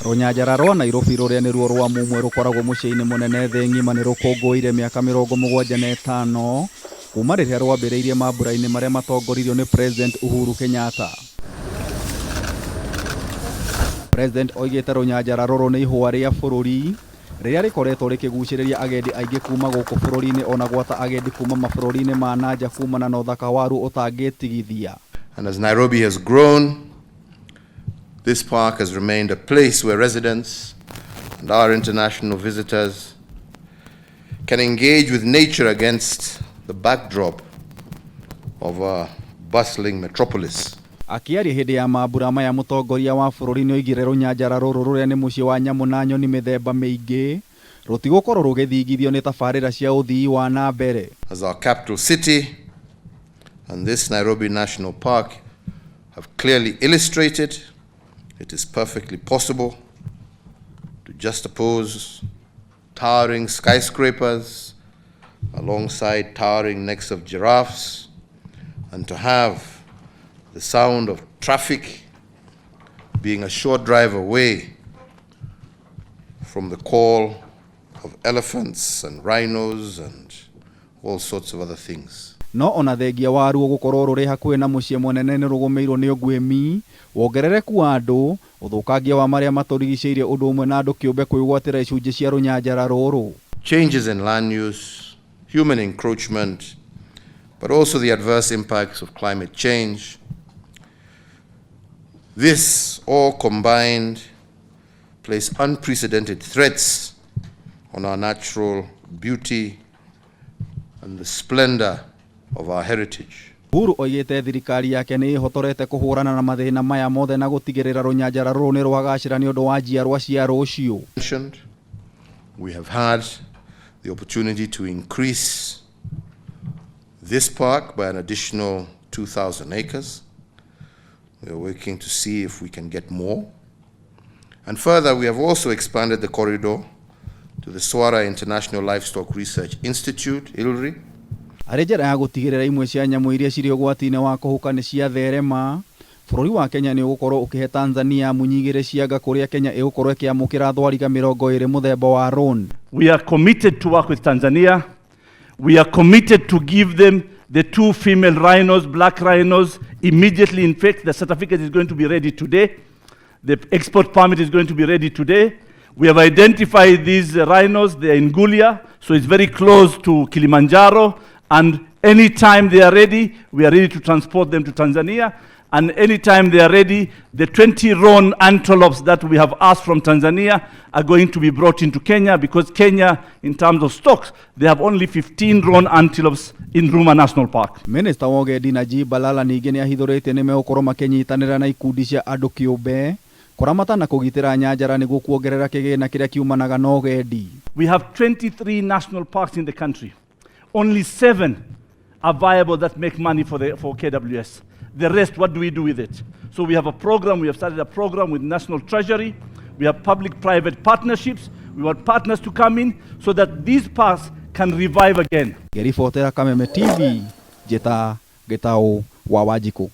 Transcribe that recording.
Runyanjara rwa Nairobi ruria ni ruo rwa mumwe rukoragwo muciĩ-inĩ munene thĩ ng'ima nĩ rũkũngũĩire mĩaka 75 kuma rĩrĩa rwambĩrĩirie mambura-inĩ marĩa matongoririo nĩ President Uhuru Kenyatta. President oigĩte runyanjara rũrũ nĩ ihũa rĩa bũrũri rĩrĩa rĩkoretwo rĩkĩgucĩrĩria agendi aingĩ kuma gũkũ bũrũri-inĩ ona gwata agendi kuma mabũrũri-inĩ ma nanja kuumana na ũthaka waru ũtangĩtigithia. And as Nairobi has grown, this park has remained a place where residents and our international visitors can engage with nature against the backdrop of a bustling metropolis. Akiaria hĩndĩ ya mambura maya mũtongoria wa bũrũri nĩ oigire runyanjara rũrũ rũrĩa nĩ mũciĩ wa nyamu na nyoni mĩthemba mĩingĩ rũtigũkorwo rũgĩthingithio nĩ tabarĩra cia ũthii wa na mbere. As our capital city and this Nairobi National Park have clearly illustrated, it is perfectly possible to juxtapose towering skyscrapers alongside towering necks of giraffes and to have the sound of traffic being a short drive away from the call of elephants and rhinos and all sorts of other things. No ona thengia wa ruo gũkorwo rũrĩ hakuhĩ na mũciĩ mũnene nĩ rũgũmĩirwo nĩ ugwimi, wongerereku wa andũ, ũthũkangia wa marĩa matũrigicĩirie ũndũ ũmwe na andũ kĩũmbe kwĩgwatĩra icunjĩ cia runyanjara rũrũ. Changes in land use, human encroachment, but also the adverse impacts of climate change. This all combined place unprecedented threats on our natural beauty and the splendor of our heritage. Uhuru oigĩte thirikari yake nĩ ĩhotorete kũhũrana na mathĩna maya mothe na gũtigĩrĩra runyanjara rũrũ nĩ rwagacĩra nĩ ũndũ wa njiarwa cia rũciũ. We have had the opportunity to increase this park by an additional 2,000 acres. We are working to see if we can get more. And further, we have also expanded the corridor to the Swara International Livestock Research Institute, ILRI. Arĩ njĩra ya gũtigĩrĩra imwe cia nyamũ iria cirĩ ũgwati-inĩ wa kũhuka nĩ ciatherema, bũrũri wa Kenya nĩ ũgũkorwo ũkĩhe Tanzania munyi 2 cia nga kũrĩa Kenya ĩgũkorwo ĩkĩamũkĩra thwariga 20 muthemba wa Roan. We are committed to work with Tanzania. We are committed to give them the 2 female rhinos, black rhinos, immediately. In fact, the certificate is going to be ready today. The export permit is going to be ready today. We have identified these rhinos. They are in Gulia, so it's very close to Kilimanjaro. And anytime they are ready, we are ready to transport them to Tanzania. And anytime they are ready, the 20 Roan antelopes that we have asked from Tanzania are going to be brought into Kenya, because Kenya, in terms of stocks, they have only 15 Roan antelopes in Ruma National Park. Minister wa ũgendi Najib Balala ningĩ nĩ ahithũrĩte nĩ megũkorwo makĩnyitanĩra na ikundi cia andũ kĩũmbe kũramata na kũgitĩra nyanjara nĩguo kuongerera kĩgĩna kĩrĩa kiumanaga na ũgendi. We have 23 national parks in the country. Only 7 are viable that make money for KWS. The rest, what do we do with it? So we have a program, we have started a program with National Treasury. We have public-private partnerships. We want partners to come in so that these parks can revive again. Gerifortera Kameme TV, Jeta Getao Wawajiku.